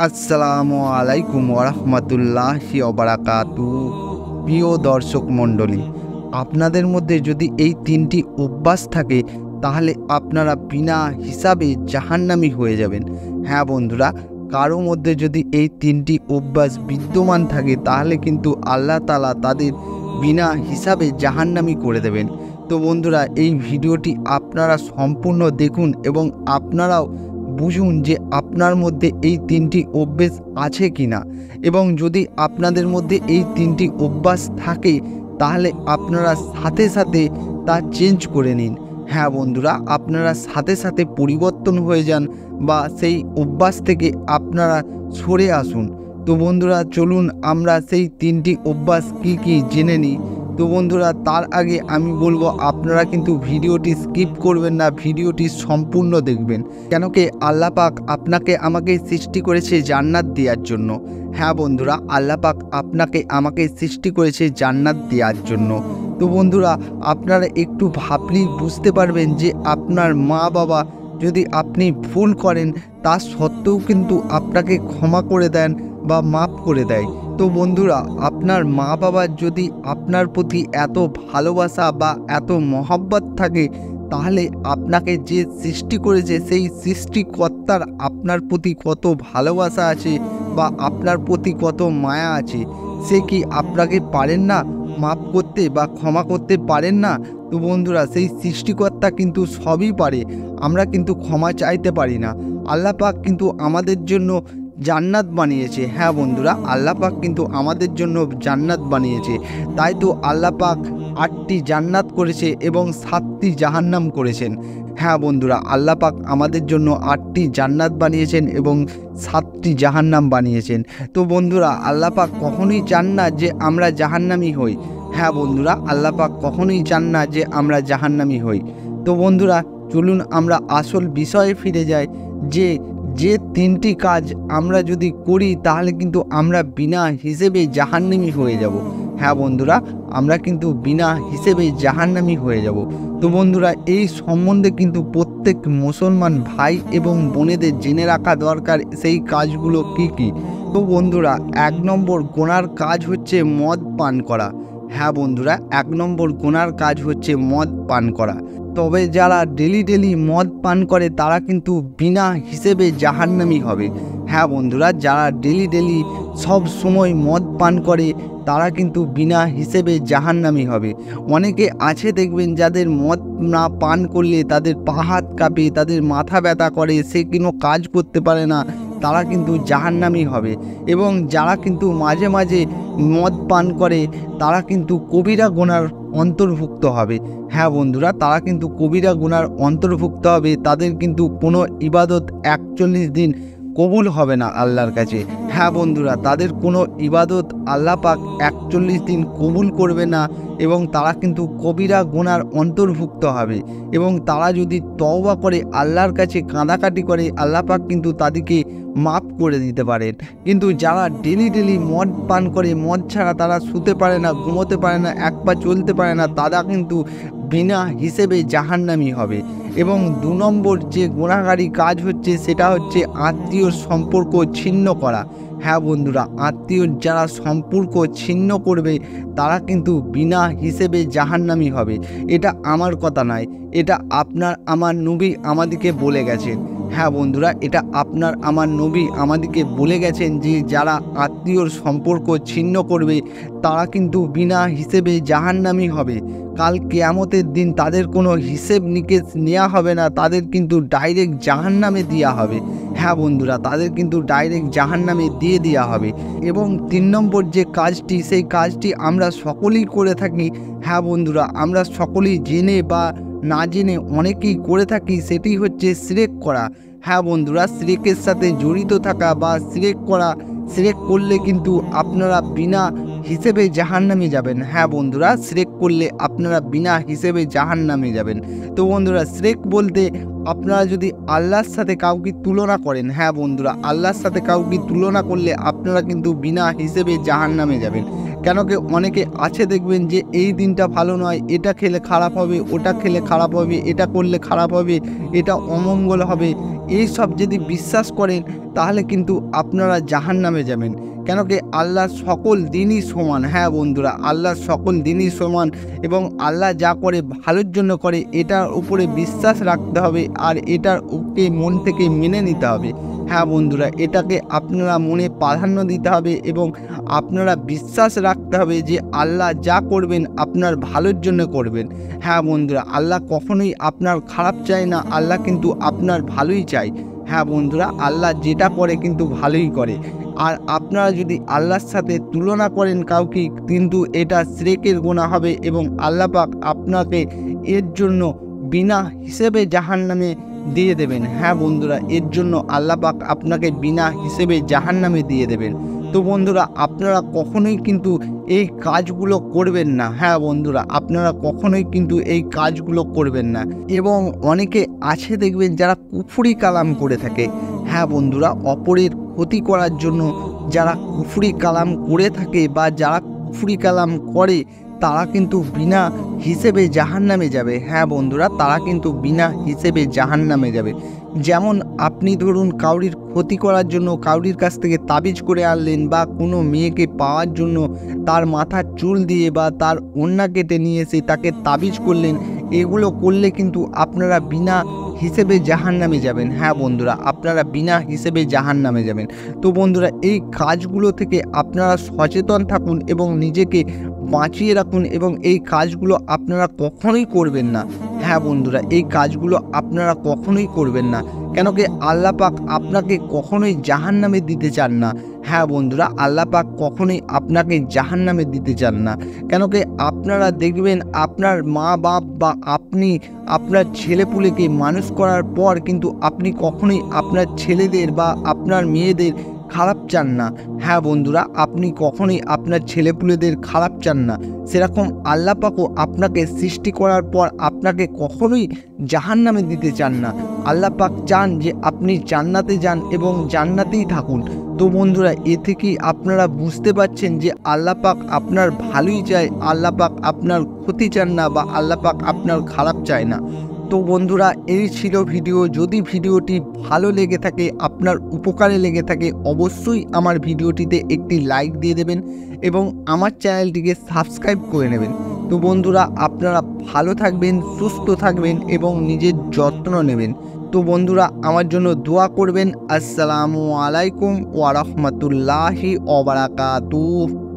আসসালামু আলাইকুম ওরহমতুল্লাহি ওবারাকাতু। প্রিয় দর্শক মণ্ডলী, আপনাদের মধ্যে যদি এই তিনটি অভ্যাস থাকে তাহলে আপনারা বিনা হিসাবে জাহান্নামী হয়ে যাবেন। হ্যাঁ বন্ধুরা, কারো মধ্যে যদি এই তিনটি অভ্যাস বিদ্যমান থাকে তাহলে কিন্তু আল্লাহ তাআলা তাদের বিনা হিসাবে জাহান্নামী করে দেবেন। তো বন্ধুরা, এই ভিডিওটি আপনারা সম্পূর্ণ দেখুন এবং আপনারাও বুঝুন যে আপনার মধ্যে এই তিনটি অভ্যাস আছে কি না, এবং যদি আপনাদের মধ্যে এই তিনটি অভ্যাস থাকে তাহলে আপনারা সাথে সাথে তা চেঞ্জ করে নিন। হ্যাঁ বন্ধুরা, আপনারা সাথে সাথে পরিবর্তন হয়ে যান বা সেই অভ্যাস থেকে আপনারা সরে আসুন। তো বন্ধুরা, চলুন আমরা সেই তিনটি অভ্যাস কি কি জেনে নিই। তো বন্ধুরা, তার আগে আমি বলবো আপনারা কিন্তু ভিডিওটি স্কিপ করবেন না, ভিডিওটি সম্পূর্ণ দেখবেন। কেন কি আল্লাহ পাক আপনাকে আমাকে সৃষ্টি করেছে জান্নাত দেওয়ার জন্য। হ্যাঁ বন্ধুরা, আল্লাহ পাক আপনাকে আমাকে সৃষ্টি করেছে জান্নাত দেওয়ার জন্য। তো বন্ধুরা, আপনারা একটু ভাবলেই বুঝতে পারবেন যে আপনার মা বাবা যদি আপনি ভুল করেন তা সত্ত্বেও কিন্তু আপনাকে ক্ষমা করে দেন বা মাফ করে দেয়। তো বন্ধুরা, আপনার মা বাবার যদি আপনার প্রতি এত ভালোবাসা বা এত মহব্বত থাকে তাহলে আপনাকে যে সৃষ্টি করেছে সেই সৃষ্টিকর্তার আপনার প্রতি কত ভালোবাসা আছে বা আপনার প্রতি কত মায়া আছে, সে কি আপনাকে পারেন না মাফ করতে বা ক্ষমা করতে পারেন না? তো বন্ধুরা, সেই সৃষ্টিকর্তা কিন্তু সবই পারে, আমরা কিন্তু ক্ষমা চাইতে পারি না। আল্লাহ পাক কিন্তু আমাদের জন্য জান্নাত বানিয়েছে। হ্যাঁ বন্ধুরা, আল্লাহ পাক কিন্তু আমাদের জন্য জান্নাত বানিয়েছে। তাই তো আল্লাহ পাক 8টি জান্নাত করেছে এবং 7টি জাহান্নাম করেছেন। হ্যাঁ বন্ধুরা, আল্লাহ পাক আমাদের জন্য 8টি জান্নাত বানিয়েছেন এবং 7টি জাহান্নাম বানিয়েছেন। তো বন্ধুরা, আল্লাহ পাক কখনোই চান না যে আমরা জাহান্নামী হই। হ্যাঁ বন্ধুরা, আল্লাহ পাক কখনোই চান না যে আমরা জাহান্নামী হই। তো বন্ধুরা, চলুন আমরা আসল বিষয়ে ফিরে যাই যে তিনটি কাজ আমরা যদি করি তাহলে কিন্তু আমরা বিনা হিসেবে জাহান্নামী হয়ে যাব। হ্যাঁ বন্ধুরা, আমরা কিন্তু বিনা হিসেবে জাহান্নামী হয়ে যাব। তো বন্ধুরা, এই সম্বন্ধে কিন্তু প্রত্যেক মুসলমান ভাই এবং বোনেদের জেনে রাখা দরকার সেই কাজগুলো কি কি। তো বন্ধুরা, 1 নম্বর গুনার কাজ হচ্ছে মদ পান করা। হ্যাঁ বন্ধুরা, 1 নম্বর গুনার কাজ হচ্ছে মদ পান করা। তবে যারা ডেলি মদ পান করে তারা কিন্তু বিনা হিসেবে জাহান্নামী হবে। হ্যাঁ বন্ধুরা, যারা ডেলি সব সময় মদ পান করে তারা কিন্তু বিনা হিসেবে জাহান্নামী হবে। অনেকে আছে দেখবেন যাদের মদ না পান করলে তাদের পা হাত কাঁপে, তাদের মাথা ব্যথা করে, সে কোনো কাজ করতে পারে না, তারা কিন্তু জাহান্নামী হবে। এবং যারা কিন্তু মাঝে মাঝে মদ পান করে তারা কিন্তু কবিরা গুনার অন্তর্ভুক্ত হবে। হ্যাঁ বন্ধুরা, তারা কিন্তু কবিরা গুনার অন্তর্ভুক্ত হবে। তাদের কিন্তু কোনো ইবাদত 41 দিন কবুল হবে না আল্লাহর কাছে। হ্যাঁ বন্ধুরা, তাদের কোনো ইবাদত আল্লাহ পাক 41 দিন কবুল করবে না এবং তারা কিন্তু কবিরা গুনার অন্তর্ভুক্ত হবে। এবং তারা যদি তওবা করে আল্লাহর কাছে কাঁদাকাটি করে আল্লাহ পাক কিন্তু তাদেরকে মাফ করে দিতে পারেন। কিন্তু যারা ডেলি মদ পান করে, মদ ছাড়া তারা শুতে পারে না, ঘুমোতে পারে না, এক পা চলতে পারে না, তারা কিন্তু বিনা হিসেবে জাহান্নামী হবে। এবং 2 নম্বর যে গুনাহগারী কাজ হচ্ছে সেটা হচ্ছে আত্মীয়র সম্পর্ক ছিন্ন করা। হ্যাঁ বন্ধুরা, আত্মীয়র যারা সম্পর্ক ছিন্ন করবে তারা কিন্তু বিনা হিসেবে জাহান্নামী হবে। এটা আমার কথা নয়, এটা আপনার আমার নবী আমাদেরকে বলে গেছেন। হ্যাঁ বন্ধুরা, এটা আপনার আমার নবী আমাদেরকে বলে গেছেন যে যারা আত্মীয়র সম্পর্ক ছিন্ন করবে তারা কিন্তু বিনা হিসেবে জাহান্নামী হবে। কাল কিয়ামতের দিন তাদের কোনো হিসেব নিকেশ নেওয়া হবে না, তাদের কিন্তু ডাইরেক্ট জাহান্নামে দেওয়া হবে। হ্যাঁ বন্ধুরা, তাদের কিন্তু ডাইরেক্ট জাহান্নামে দিয়ে দেওয়া হবে। এবং 3 নম্বর যে কাজটি, সেই কাজটি আমরা সকলেই করে থাকি। হ্যাঁ বন্ধুরা, আমরা সকলেই জেনে বা না জেনে অনেকেই করে থাকি, সেটি হচ্ছে শিরক করা। হ্যাঁ বন্ধুরা, শিরকের সাথে জড়িত থাকা বা শিরক করা, শিরক করলে কিন্তু আপনারা বিনা হিসেবে জাহান্নামে যাবেন। হ্যাঁ বন্ধুরা, শিরক করলে আপনারা বিনা হিসেবে জাহান্নামে যাবেন। তো বন্ধুরা, শিরক বলতে আপনারা যদি আল্লাহর সাথে কাউকে তুলনা করেন, হ্যাঁ বন্ধুরা, আল্লাহর সাথে কাউকে তুলনা করলে আপনারা কিন্তু বিনা হিসেবে জাহান্নামে যাবেন। কেন কি অনেকে আছে দেখবেন যে এই দিনটা ভালো নয়, এটা খেলে খারাপ হবে, ওটা খেলে খারাপ হবে, এটা করলে খারাপ হবে, এটা অমঙ্গল হবে, এই সব যদি বিশ্বাস করেন তাহলে কিন্তু আপনারা জাহান্নামে যাবেন। কেন কি আল্লাহর সকল দিনই সমান। হ্যাঁ বন্ধুরা, আল্লাহর সকল দিনই সমান এবং আল্লাহ যা করে ভালোর জন্য করে, এটার উপরে বিশ্বাস রাখতে হবে আর এটার ওকে মন থেকে মেনে নিতে হবে। হ্যাঁ বন্ধুরা, এটাকে আপনারা মনে প্রাধান্য দিতে হবে এবং আপনারা বিশ্বাস রাখতে হবে যে আল্লাহ যা করবেন আপনার ভালোর জন্য করবেন। হ্যাঁ বন্ধুরা, আল্লাহ কখনোই আপনার খারাপ চায় না, আল্লাহ কিন্তু আপনার ভালোই চায়। হ্যাঁ বন্ধুরা, আল্লাহ যেটা করে কিন্তু ভালোই করে। আর আপনারা যদি আল্লাহর সাথে তুলনা করেন কাউকে, কিন্তু এটা শিরকের গুনাহ হবে এবং আল্লাহ পাক আপনাকে এর জন্য বিনা হিসেবে জাহান্নামে দিয়ে দেবেন। হ্যাঁ বন্ধুরা, এর জন্য আল্লাহ পাক আপনাকে বিনা হিসেবে জাহান্নামে দিয়ে দেবেন। তো বন্ধুরা, আপনারা কখনোই কিন্তু এই কাজগুলো করবেন না। হ্যাঁ বন্ধুরা, আপনারা কখনোই কিন্তু এই কাজগুলো করবেন না। এবং অনেকে আছে দেখবেন যারা কুফরি কালাম করে থাকে। হ্যাঁ বন্ধুরা, অপরের ক্ষতি করার জন্য যারা কুফরি কালাম করে থাকে বা যারা কুফরি কালাম করে, তারা কিন্তু বিনা হিসেবে জাহান্নামে যাবে। হ্যাঁ বন্ধুরা, তারা কিন্তু বিনা হিসেবে জাহান্নামে যাবে। যেমন আপনি ধরুন কাউরির ক্ষতি করার জন্য কাউরির কাছ থেকে তাবিজ করে আনলেন, বা কোনো মেয়েকে পাওয়ার জন্য তার মাথার চুল দিয়ে বা তার ওড়না কেটে নিয়ে এসে তাকে তাবিজ করলেন। এগুলো করলে কিন্তু আপনারা বিনা হিসেবে জাহান্নামে যাবেন। হ্যাঁ বন্ধুরা, আপনারা বিনা হিসেবে জাহান্নামে যাবেন। তো বন্ধুরা, এই কাজগুলো থেকে আপনারা সচেতন থাকুন এবং নিজেকে বাঁচিয়ে রাখুন এবং এই কাজগুলো আপনারা কখনোই করবেন না। হ্যাঁ বন্ধুরা, এই কাজগুলো আপনারা কখনোই করবেন না। কেন কি আল্লাহ পাক আপনাকে কখনোই জাহান্নামে দিতে চান না। হ্যাঁ বন্ধুরা, আল্লাহ পাক কখনোই আপনাকে জাহান্নামে দিতে চান না। কেন কি আপনারা দেখবেন আপনার মা বাপ বা আপনি আপনার ছেলেপুলেকে মানুষ করার পর কিন্তু আপনি কখনোই আপনার ছেলেদের বা আপনার মেয়েদের খারাপ চান না। হ্যাঁ বন্ধুরা, আপনি কখনোই আপনার ছেলেপুলেদের খারাপ চান না। সেরকম আল্লাহ পাকও আপনাকে সৃষ্টি করার পর আপনাকে কখনোই জাহান্নামে দিতে চান না। আল্লাহ পাক চান যে আপনি জান্নাতে যান এবং জান্নাতেই থাকুন। তো বন্ধুরা, এ থেকেই আপনারা বুঝতে পারছেন যে আল্লাহ পাক আপনার ভালোই চায়, আল্লাহ পাক আপনার ক্ষতি চান না বা আল্লাহ পাক আপনার খারাপ চায় না। তো বন্ধুরা, এই ছিল ভিডিও। যদি ভিডিওটি ভালো লেগে থাকে, আপনার উপকারে লেগে থাকে, অবশ্যই আমার ভিডিওটিতে একটি লাইক দিয়ে দেবেন এবং আমার চ্যানেলটিকে সাবস্ক্রাইব করে নেবেন। তো বন্ধুরা, আপনারা ভালো থাকবেন, সুস্থ থাকবেন এবং নিজের যত্ন নেবেন। তো বন্ধুরা, আমার জন্য দোয়া করবেন। আসসালামু আলাইকুম ওয়া রাহমাতুল্লাহি ওয়া বারাকাতুহু।